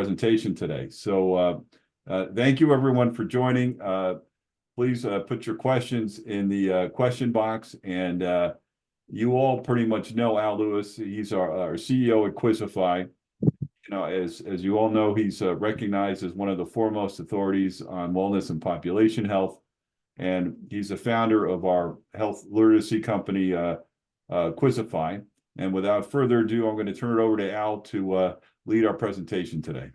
presentation today. So thank you everyone for joining. Please put your questions in the question box, and you all pretty much know Al Lewis. He's our CEO at Quizzify. You know, as you all know, he's recognized as one of the foremost authorities on wellness and population health, and he's the founder of our health literacy company, Quizzify. And without further ado, I'm going to turn it over to Al to lead our presentation today.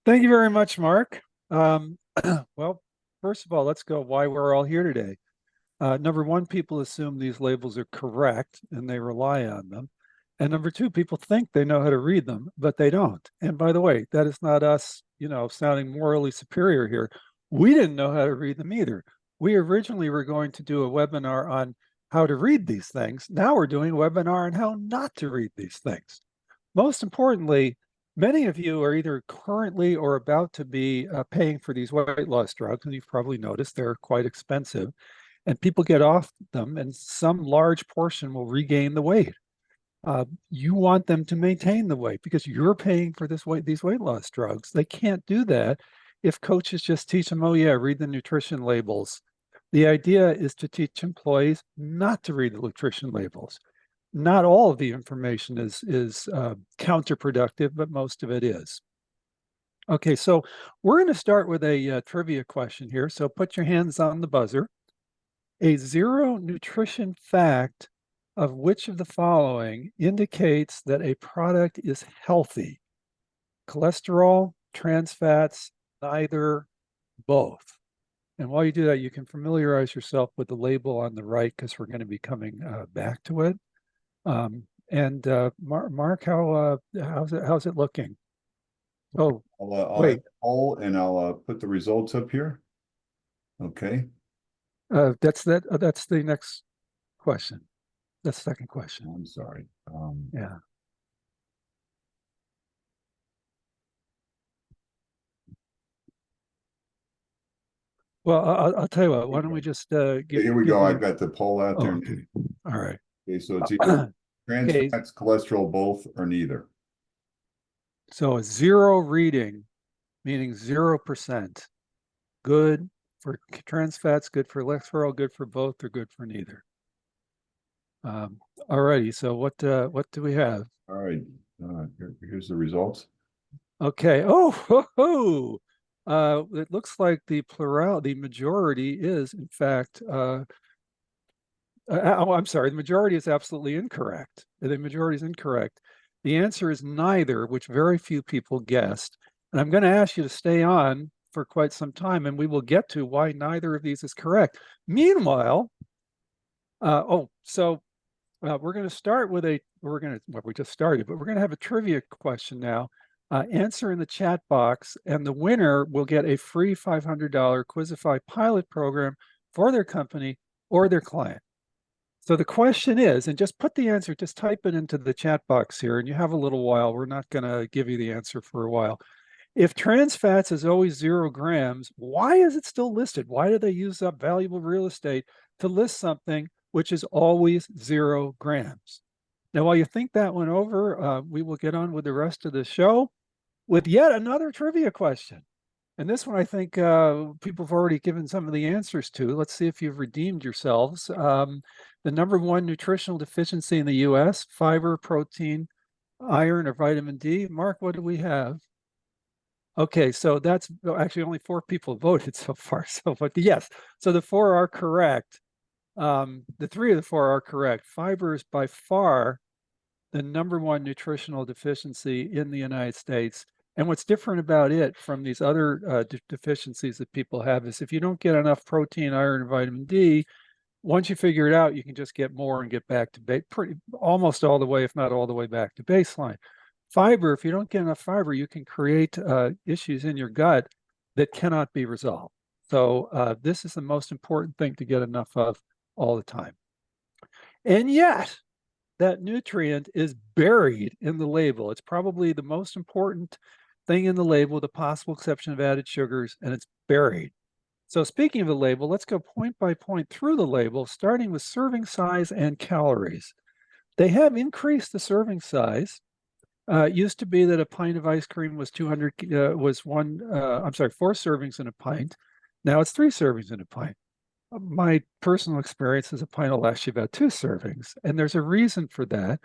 Thank you very much, Mark. Well, first of all, let's go why we're all here today. Number one, people assume these labels are correct and they rely on them. And number two, people think they know how to read them, but they don't. And by the way, that is not us, sounding morally superior here. We didn't know how to read them either. We originally were going to do a webinar on how to read these things. Now we're doing a webinar on how not to read these things. Most importantly, many of you are either currently or about to be paying for these weight loss drugs, and you've probably noticed they're quite expensive, and people get off them, and some large portion will regain the weight. You want them to maintain the weight because you're paying for these weight loss drugs. They can't do that if coaches just teach them, oh yeah, read the nutrition labels. The idea is to teach employees not to read the nutrition labels. Not all of the information is counterproductive, but most of it is. Okay, so we're going to start with a trivia question here. So put your hands on the buzzer. A zero nutrition fact of which of the following indicates that a product is healthy? Cholesterol, trans fats, neither, both. And while you do that, you can familiarize yourself with the label on the right because we're going to be coming back to it. Mark, how's it looking? Oh, I'll wait. poll and I'll put the results up here. Okay. That's the next question. That's the second question. I'm sorry. Yeah. Well, I'll tell you what. Why don't we just give? Here we go. I've got the poll out there. Okay. All right. Okay, so it's either trans fats, cholesterol, both, or neither. So a zero reading, meaning 0%. Good for trans fats, good for cholesterol, good for both, or good for neither. All righty. So what do we have? All right. Here's the results. Okay. It looks like the majority is, in fact, I'm sorry, the majority is absolutely incorrect. The majority is incorrect. The answer is neither, which very few people guessed. And I'm going to ask you to stay on for quite some time, and we will get to why neither of these is correct. Meanwhile, we're going to start with we just started, but we're going to have a trivia question now. Answer in the chat box, and the winner will get a free $500 Quizzify pilot program for their company or their client. So the question is, and just put the answer, just type it into the chat box here, and you have a little while. We're not going to give you the answer for a while. If trans fats is always 0 grams, why is it still listed? Why do they use up valuable real estate to list something which is always 0 grams? Now, while you think that one over, we will get on with the rest of the show with yet another trivia question. And this one, I think people have already given some of the answers to. Let's see if you've redeemed yourselves. The number one nutritional deficiency in the U.S., fiber, protein, iron, or vitamin D. Mark, what do we have? Okay, so that's actually only 4 people voted so far. But yes, so the 4 are correct. The 3 of the 4 are correct. Fiber is by far the number one nutritional deficiency in the United States. And what's different about it from these other deficiencies that people have is if you don't get enough protein, iron, and vitamin D, once you figure it out, you can just get more and get back to almost all the way, if not all the way back to baseline. Fiber, if you don't get enough fiber, you can create issues in your gut that cannot be resolved. So this is the most important thing to get enough of all the time. And yet, that nutrient is buried in the label. It's probably the most important thing in the label, with the possible exception of added sugars, and it's buried. So speaking of the label, let's go point by point through the label, starting with serving size and calories. They have increased the serving size, It used to be that a pint of ice cream was 200, I'm sorry, 4 servings in a pint. Now it's 3 servings in a pint. My personal experience is a pint will last you about 2 servings, and there's a reason for that.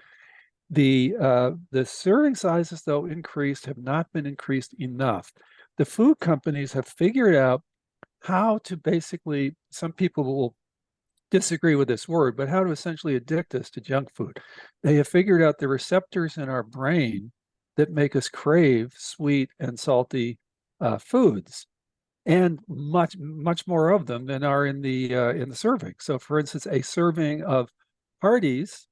The serving sizes, though increased, have not been increased enough. The food companies have figured out how to basically, some people will disagree with this word, but how to essentially addict us to junk food. They have figured out the receptors in our brain that make us crave sweet and salty foods, and much more of them than are in the serving. So, for instance, a serving of Hardee's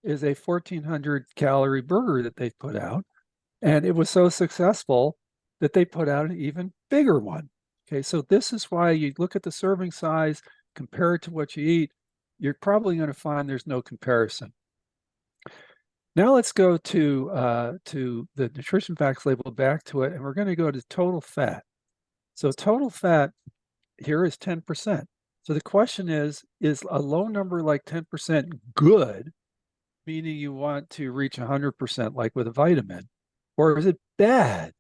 is a 1,400 calorie burger that they've put out, and it was so successful that they put out an even bigger one. Okay, so this is why you look at the serving size, compare it to what you eat, you're probably going to find there's no comparison. Now let's go to the nutrition facts label, back to it, and we're going to go to total fat. So total fat here is 10%. So the question is a low number like 10% good, meaning you want to reach 100% like with a vitamin, or is it bad,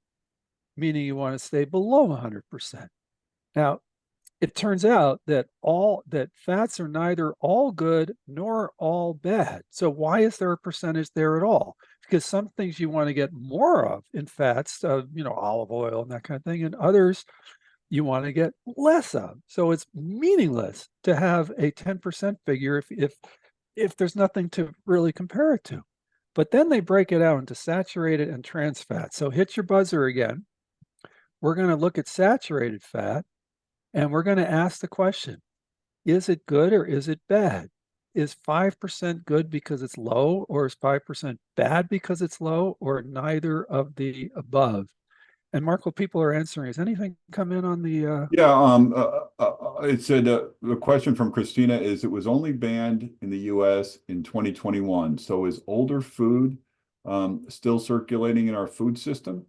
meaning you want to stay below 100%? Now, it turns out that fats are neither all good nor all bad. So why is there a percentage there at all? Because some things you want to get more of in fats, olive oil and that kind of thing, and others you want to get less of. So it's meaningless to have a 10% figure if there's nothing to really compare it to. But then they break it out into saturated and trans fat. So hit your buzzer again. We're going to look at saturated fat, and we're going to ask the question, is it good or is it bad? Is 5% good because it's low, or is 5% bad because it's low, or neither of the above? And Mark, what people are answering, has anything come in on the? It said the question from Christina is, it was only banned in the US in 2021. So is older food still circulating in our food system?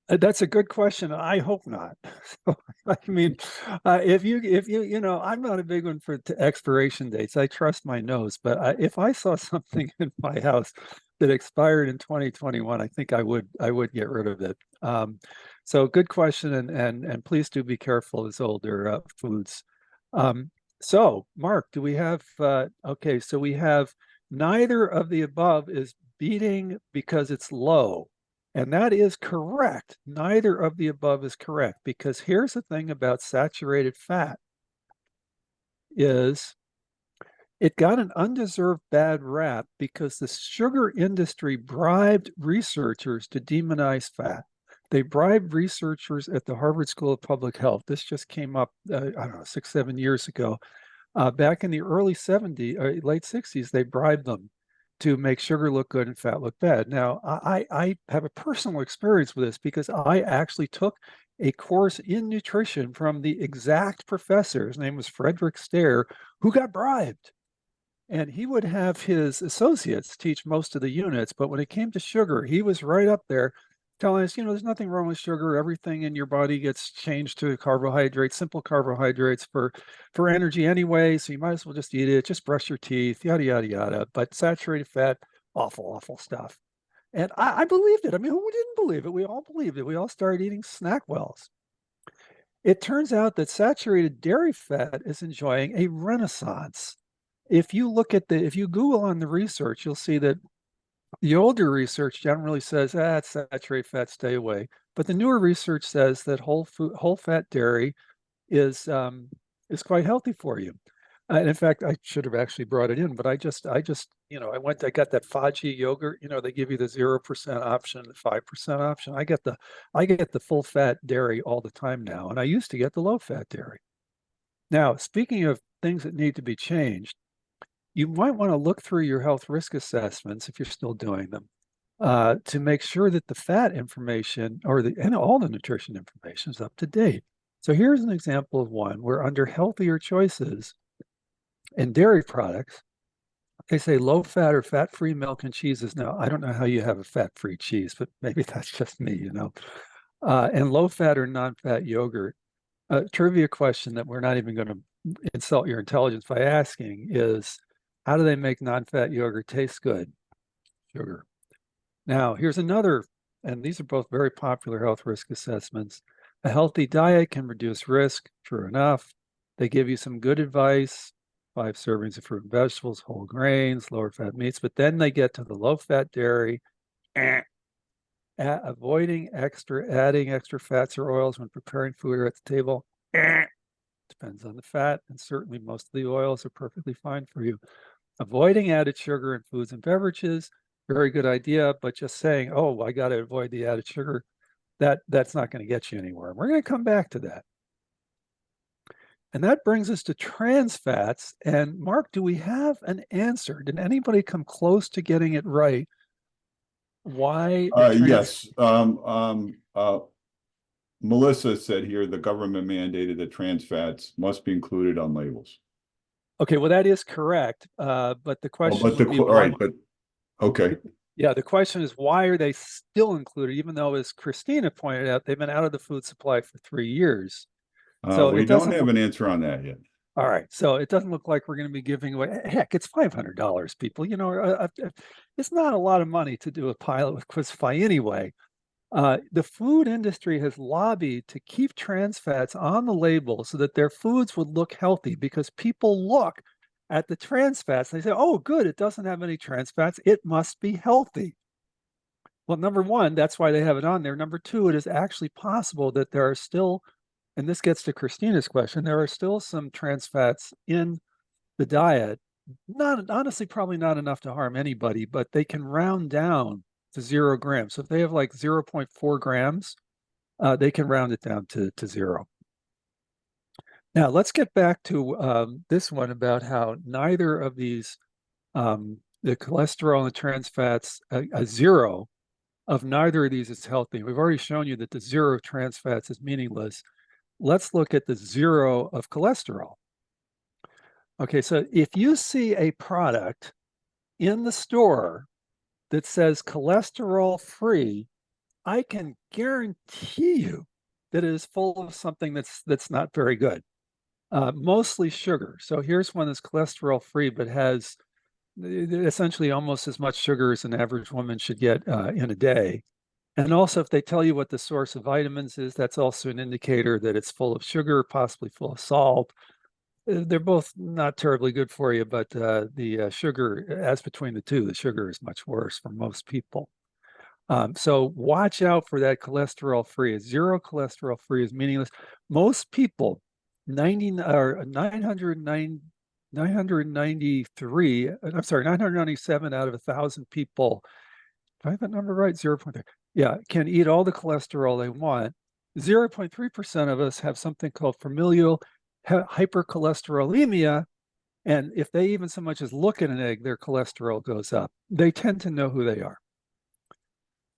That's a good question. I hope not. So, I mean, if I'm not a big one for expiration dates. I trust my nose, but if I saw something in my house that expired in 2021, I think I would get rid of it. So good question, and please do be careful as older foods. So Mark, do we have? Okay, so we have neither of the above is beating because it's low. And that is correct. Neither of the above is correct, because here's the thing about saturated fat is it got an undeserved bad rap because the sugar industry bribed researchers to demonize fat. They bribed researchers at the Harvard School of Public Health. This just came up, I don't know, 6-7 years ago. Back in the early 70s, or late 60s, they bribed them to make sugar look good and fat look bad. Now, I have a personal experience with this because I actually took a course in nutrition from the exact professor. His name was Frederick Stair, who got bribed. And he would have his associates teach most of the units, but when it came to sugar, he was right up there telling us, there's nothing wrong with sugar. Everything in your body gets changed to carbohydrates, simple carbohydrates for energy anyway. So you might as well just eat it, just brush your teeth, yada, yada, yada. But saturated fat, awful, awful stuff. And I believed it. I mean, who didn't believe it? We all believed it. We all started eating SnackWells. It turns out that saturated dairy fat is enjoying a renaissance. If you Google on the research, you'll see that the older research generally says, it's saturated fat, stay away. But the newer research says that whole fat dairy is quite healthy for you. And in fact, I should have actually brought it in, but I got that Fudgy yogurt. They give you the 0% option, the 5% option. I get the full fat dairy all the time now, and I used to get the low fat dairy. Now, speaking of things that need to be changed, you might want to look through your health risk assessments if you're still doing them to make sure that the fat information and all the nutrition information is up to date. So here's an example of one where under healthier choices in dairy products, they say low fat or fat-free milk and cheeses. Now, I don't know how you have a fat-free cheese, but maybe that's just me, and low fat or non-fat yogurt. Trivia question that we're not even going to insult your intelligence by asking is, how do they make non-fat yogurt taste good? Sugar. Now, here's another, and these are both very popular health risk assessments. A healthy diet can reduce risk, true enough. They give you some good advice, 5 servings of fruit and vegetables, whole grains, lower fat meats, but then they get to the low fat dairy, avoiding adding extra fats or oils when preparing food or at the table. Depends on the fat, and certainly most of the oils are perfectly fine for you. Avoiding added sugar in foods and beverages, very good idea, but just saying, oh, I got to avoid the added sugar, that's not going to get you anywhere. We're going to come back to that. And that brings us to trans fats. And Mark, do we have an answer? Did anybody come close to getting it right? Why the trans? Yes. Melissa said here the government mandated that trans fats must be included on labels. Okay, well, that is correct. But the question would be all why? right, but okay. Yeah, the question is why are they still included, even though, as Christina pointed out, they've been out of the food supply for 3 years. So We it don't doesn't have look, an answer on that yet. all right. So it doesn't look like we're going to be giving away. Heck, it's $500, people. You know, it's not a lot of money to do a pilot with Quizzify anyway. The food industry has lobbied to keep trans fats on the label so that their foods would look healthy, because people look at the trans fats and they say, oh, good, it doesn't have any trans fats. It must be healthy. Well, number one, that's why they have it on there. Number two, it is actually possible that there are still, and this gets to Christina's question, there are still some trans fats in the diet. Not honestly, probably not enough to harm anybody, but they can round down to 0 grams. So if they have like 0.4 grams, they can round it down to 0. Now, let's get back to this one about how neither of these, the cholesterol and the trans fats, a 0 of neither of these is healthy. We've already shown you that the 0 of trans fats is meaningless. Let's look at the 0 of cholesterol. Okay, so if you see a product in the store that says cholesterol free, I can guarantee you that it is full of something that's not very good, mostly sugar. So here's one that's cholesterol free, but has essentially almost as much sugar as an average woman should get in a day. And also, if they tell you what the source of vitamins is, that's also an indicator that it's full of sugar, possibly full of salt. They're both not terribly good for you, but the sugar, as between the two, the sugar is much worse for most people. So watch out for that cholesterol free. 0 cholesterol free is meaningless. Most people, 90 or 993, I'm sorry, 997 out of 1,000 people, do I have that number right? 0.3. Yeah, can eat all the cholesterol they want. 0.3% of us have something called familial hypercholesterolemia. And if they even so much as look at an egg, their cholesterol goes up. They tend to know who they are.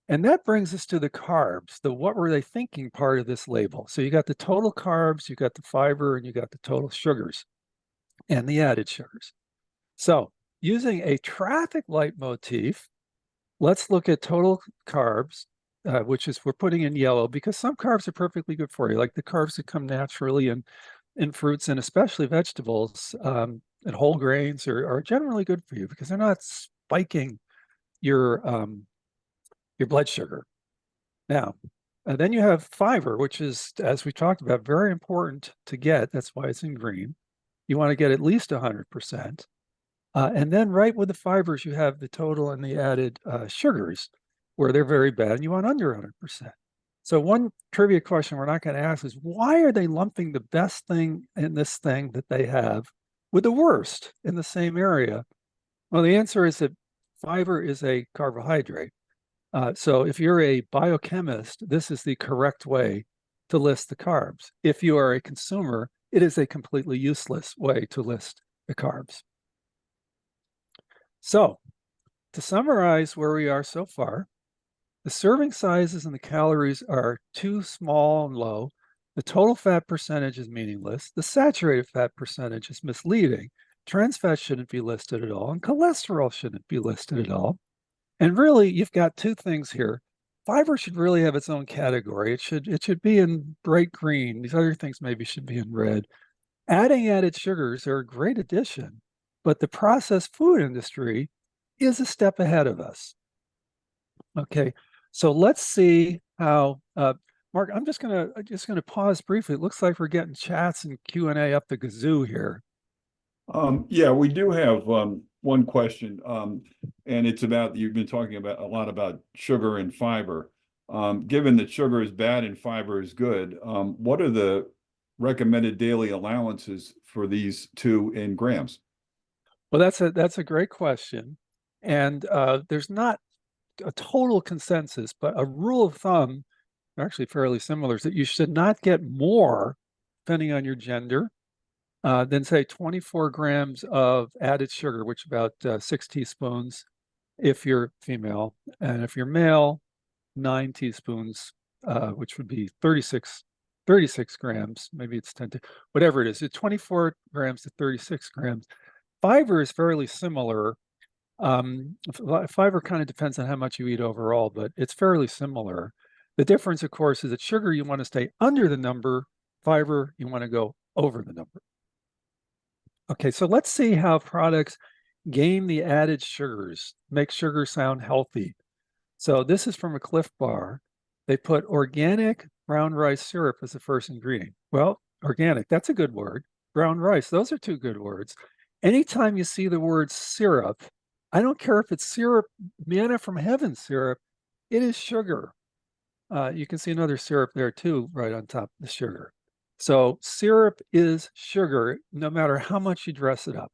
And that brings us to the carbs, the what were they thinking part of this label. So you got the total carbs, you got the fiber, and you got the total sugars and the added sugars. So using a traffic light motif, let's look at total carbs, which is we're putting in yellow because some carbs are perfectly good for you, like the carbs that come naturally in fruits and especially vegetables, and whole grains are generally good for you because they're not spiking your blood sugar. Now, then you have fiber, which is, as we talked about, very important to get. That's why it's in green. You want to get at least 100%. And then right with the fibers, you have the total and the added sugars, where they're very bad, and you want under 100%. So one trivia question we're not going to ask is, why are they lumping the best thing in this thing that they have with the worst in the same area? Well, the answer is that fiber is a carbohydrate. So if you're a biochemist, this is the correct way to list the carbs. If you are a consumer, it is a completely useless way to list the carbs. So to summarize where we are so far, the serving sizes and the calories are too small and low. The total fat percentage is meaningless. The saturated fat percentage is misleading. Trans fat shouldn't be listed at all, and cholesterol shouldn't be listed at all. And really, you've got two things here. Fiber should really have its own category. It should be in bright green. These other things maybe should be in red. Adding added sugars are a great addition, but the processed food industry is a step ahead of us. Okay, so let's see how, Mark, I'm just gonna pause briefly. It looks like we're getting chats and Q&A up the gazoo here. Yeah, we do have one question, and it's about, you've been talking about a lot about sugar and fiber. Given that sugar is bad and fiber is good, what are the recommended daily allowances for these two in grams? Well, that's a great question. And there's not a total consensus, but a rule of thumb, actually fairly similar, is that you should not get more, depending on your gender, than say 24 grams of added sugar, which is about 6 teaspoons if you're female. And if you're male, 9 teaspoons, which would be 36 grams, maybe it's 10 to whatever it is, it's 24 grams to 36 grams. Fiber is fairly similar. Fiber kind of depends on how much you eat overall, but it's fairly similar. The difference, of course, is that sugar, you want to stay under the number, fiber, you want to go over the number. Okay, so let's see how products game the added sugars, make sugar sound healthy. So this is from a Cliff Bar. They put organic brown rice syrup as the first ingredient. Well, organic, that's a good word. Brown rice, those are two good words. Anytime you see the word syrup, I don't care if it's syrup, manna from heaven syrup, it is sugar. You can see another syrup there too, right on top of the sugar. So syrup is sugar, no matter how much you dress it up.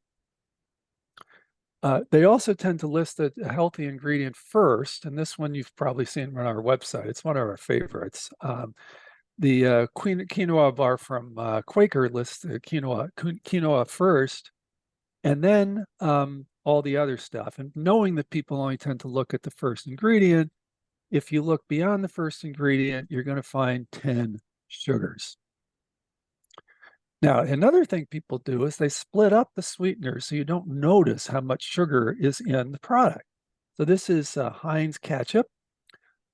They also tend to list a healthy ingredient first, and this one you've probably seen on our website. It's one of our favorites. The quinoa bar from Quaker lists the quinoa first, and then all the other stuff. And knowing that people only tend to look at the first ingredient, if you look beyond the first ingredient, you're going to find 10 sugars. Now, another thing people do is they split up the sweeteners so you don't notice how much sugar is in the product. So this is Heinz ketchup.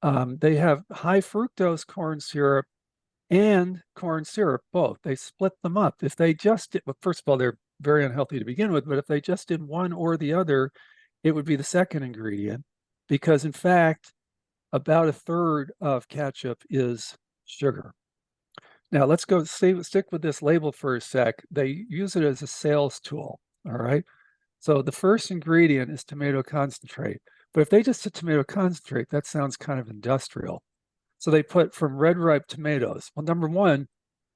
They have high fructose corn syrup and corn syrup, both. They split them up. If they just did, well, first of all, they're very unhealthy to begin with, but if they just did one or the other, it would be the second ingredient, because in fact, about a third of ketchup is sugar. Now let's go stick with this label for a sec. They use it as a sales tool, all right? So the first ingredient is tomato concentrate, but if they just said tomato concentrate, that sounds kind of industrial. So they put from red ripe tomatoes. Well, number one,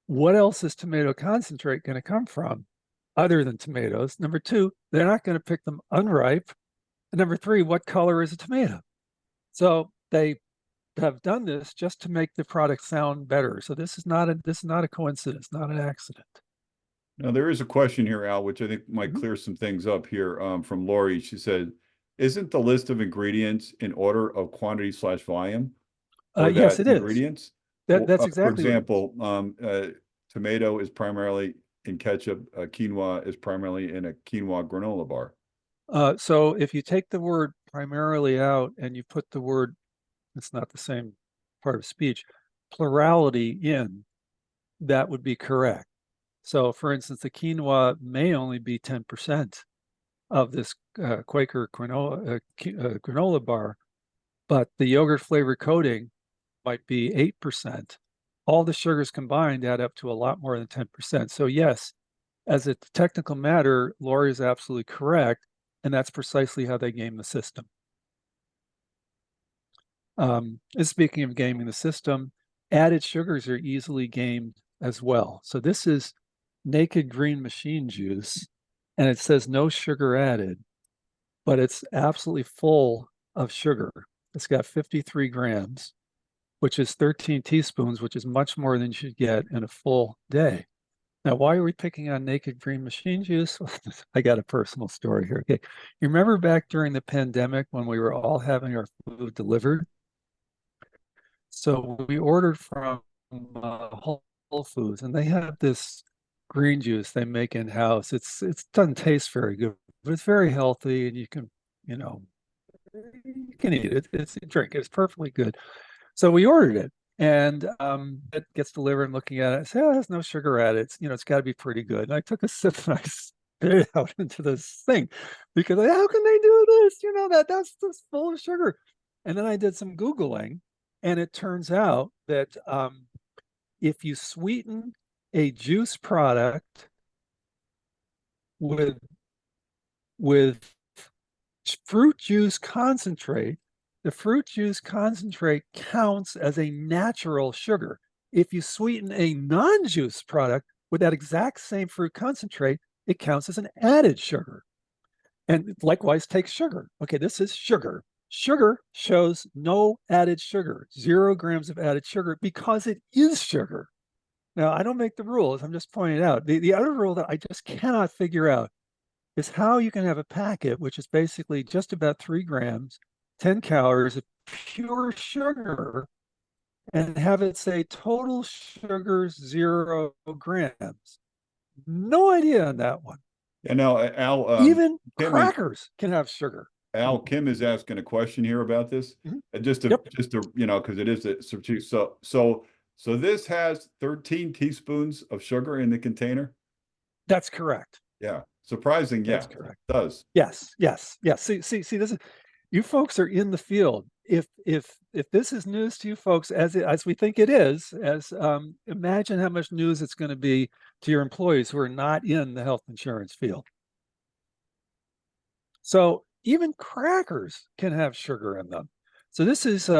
what else is tomato concentrate going to come from other than tomatoes? Number two, they're not going to pick them unripe. And number three, what color is a tomato? So they have done this just to make the product sound better. So this is not a coincidence, not an accident. Now, there is a question here, Al, which I think might clear some things up here, from Lori. She said, isn't the list of ingredients in order of quantity / volume? Yes, it is. Ingredients? That's exactly for example, tomato is primarily in ketchup, quinoa is primarily in a quinoa granola bar. So if you take the word primarily out and you put the word, it's not the same part of speech, plurality in, that would be correct. So for instance, the quinoa may only be 10% of this Quaker granola bar, but the yogurt flavor coating might be 8%. All the sugars combined add up to a lot more than 10%. So yes, as a technical matter, Lori is absolutely correct, and that's precisely how they game the system. And speaking of gaming the system, added sugars are easily gamed as well. So this is Naked Green Machine Juice, and it says no sugar added, but it's absolutely full of sugar. It's got 53 grams, which is 13 teaspoons, which is much more than you should get in a full day. Now, why are we picking on Naked Green Machine Juice? I got a personal story here. Okay, you remember back during the pandemic when we were all having our food delivered? So we ordered from Whole Foods, and they have this green juice they make in house. It doesn't taste very good, but it's very healthy, and you can eat it. It's a drink. It's perfectly good. So we ordered it, and it gets delivered. And looking at it, I say, "Oh, it has no sugar added. It's got to be pretty good." And I took a sip and I spit it out into this thing because how can they do this? That's full of sugar. And then I did some Googling, and it turns out that if you sweeten a juice product with fruit juice concentrate, the fruit juice concentrate counts as a natural sugar. If you sweeten a non-juice product with that exact same fruit concentrate, it counts as an added sugar. And likewise, take sugar. Okay, this is sugar. Sugar shows no added sugar, 0 grams of added sugar, because it is sugar. Now, I don't make the rules. I'm just pointing it out. The other rule that I just cannot figure out is how you can have a packet, which is basically just about 3 grams, 10 calories of pure sugar, and have it say total sugars 0 grams. No idea on that one. And now, Al, Even Kim is crackers can have sugar. Kim is asking a question here about this. Mhm. Just to Yep, because it is so this has 13 teaspoons of sugar in the container. that's correct. Yeah, surprising. That's Yeah, correct. it does. Yes, yes, yes. See, this is, you folks are in the field. If this is news to you folks, as we think it is, as imagine how much news it's going to be to your employees who are not in the health insurance field. So even crackers can have sugar in them. So this is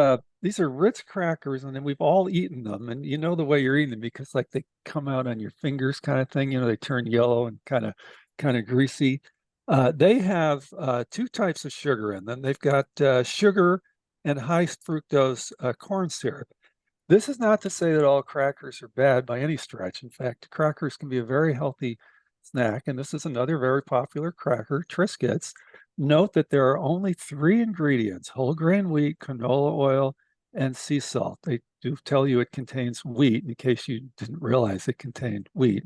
these are Ritz crackers, and then we've all eaten them, and you know the way you're eating them because like they come out on your fingers, kind of thing. You know, they turn yellow and kind of greasy. They have 2 types of sugar in them. They've got sugar and high fructose corn syrup. This is not to say that all crackers are bad by any stretch. In fact, crackers can be a very healthy snack, and this is another very popular cracker, Triscuits. Note that there are only 3 ingredients: whole grain wheat, canola oil, and sea salt. They do tell you it contains wheat in case you didn't realize it contained wheat.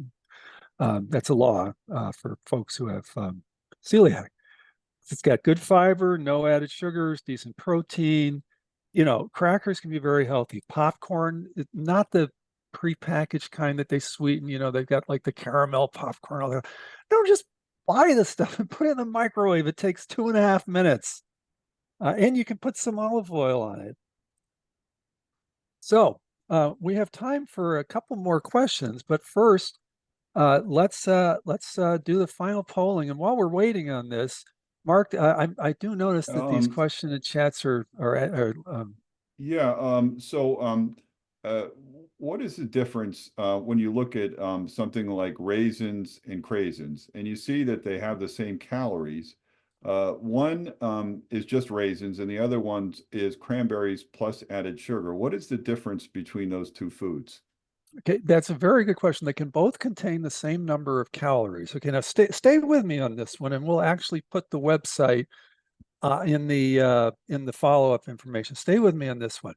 That's a law for folks who have celiac. It's got good fiber, no added sugars, decent protein. You know, crackers can be very healthy. Popcorn, not the prepackaged kind that they sweeten. You know, they've got like the caramel popcorn. All that. No, just buy the stuff and put it in the microwave. It takes 2.5 minutes. And you can put some olive oil on it. So we have time for a couple more questions, but first, let's do the final polling. And while we're waiting on this, Mark, I do notice that these question and chats are Yeah. What is the difference when you look at something like raisins and craisins, and you see that they have the same calories? One is just raisins, and the other one is cranberries plus added sugar. What is the difference between those 2 foods? Okay, that's a very good question. They can both contain the same number of calories. Okay, now stay with me on this one, and we'll actually put the website in the follow-up information. Stay with me on this one.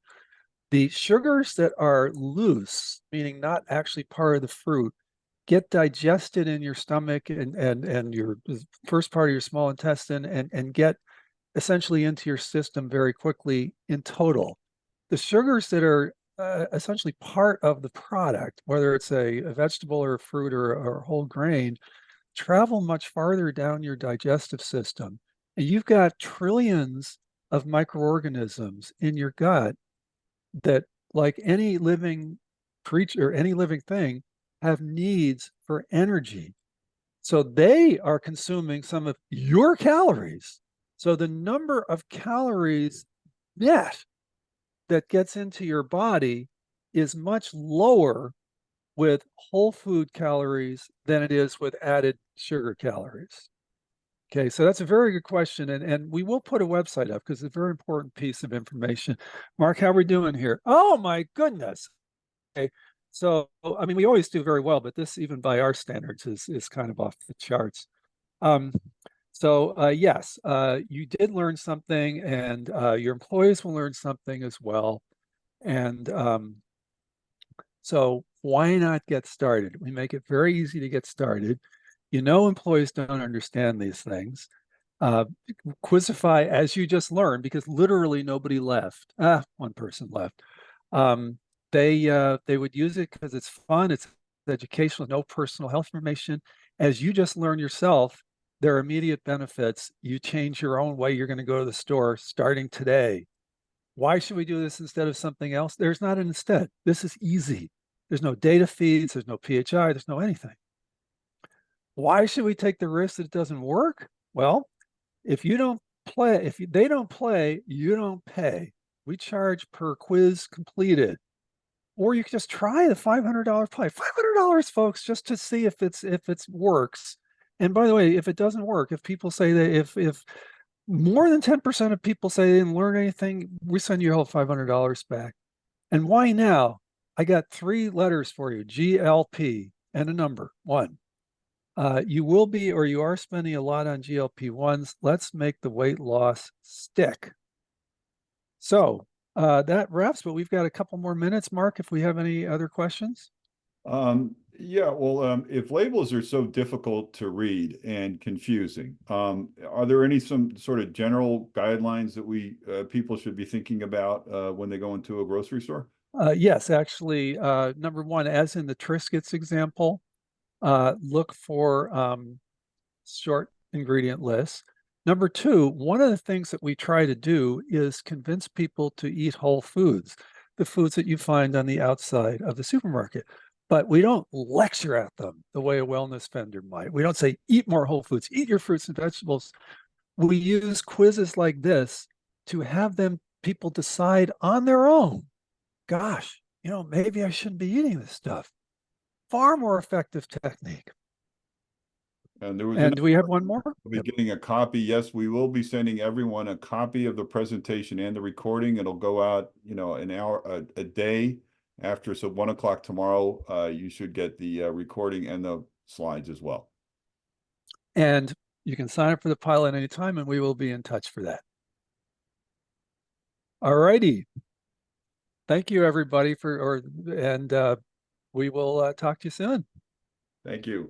The sugars that are loose, meaning not actually part of the fruit, get digested in your stomach and your first part of your small intestine and get essentially into your system very quickly in total. The sugars that are essentially part of the product, whether it's a vegetable or a fruit or a whole grain, travel much farther down your digestive system. And you've got trillions of microorganisms in your gut that, like any living creature, any living thing, have needs for energy. So they are consuming some of your calories. So the number of calories net that gets into your body is much lower with whole food calories than it is with added sugar calories. Okay, so that's a very good question, and we will put a website up because it's a very important piece of information. Mark, how are we doing here? Oh my goodness. Okay, so I mean, we always do very well, but this, even by our standards, is kind of off the charts. Yes, you did learn something, and your employees will learn something as well. And so why not get started? We make it very easy to get started. You know, employees don't understand these things. Quizify, as you just learned, because literally nobody left. One person left. They would use it because it's fun, it's educational, no personal health information. As you just learned yourself, there are immediate benefits. You change your own way you're going to go to the store starting today. Why should we do this instead of something else? There's not an instead. This is easy. There's no data feeds, there's no PHI, there's no anything. Why should we take the risk that it doesn't work? Well, if you don't play, they don't play, you don't pay. We charge per quiz completed. Or you can just try the $500 play. $500, folks, just to see if it works. And by the way, if it doesn't work, if people say that if more than 10% of people say they didn't learn anything, we send you all $500 back. And why now? I got 3 letters for you, GLP and a number, 1. You will be, or you are spending a lot on GLP-1s. Let's make the weight loss stick. So that wraps, but we've got a couple more minutes, Mark, if we have any other questions. Yeah, well, if labels are so difficult to read and confusing, are there some sort of general guidelines that people should be thinking about when they go into a grocery store? Yes, actually, number 1, as in the Triscuits example, look for short ingredient lists. Number 2, one of the things that we try to do is convince people to eat whole foods, the foods that you find on the outside of the supermarket. But we don't lecture at them the way a wellness vendor might. We don't say, eat more whole foods, eat your fruits and vegetables. We use quizzes like this to have people decide on their own, gosh, maybe I shouldn't be eating this stuff. Far more effective technique. And there was And do we have one more? We'll be getting a copy. Yes, we will be sending everyone a copy of the presentation and the recording. It'll go out, an hour, a day after. So 1 o'clock tomorrow, you should get the recording and the slides as well. And you can sign up for the pilot anytime, and we will be in touch for that. All righty. Thank you, everybody, and we will talk to you soon. Thank you.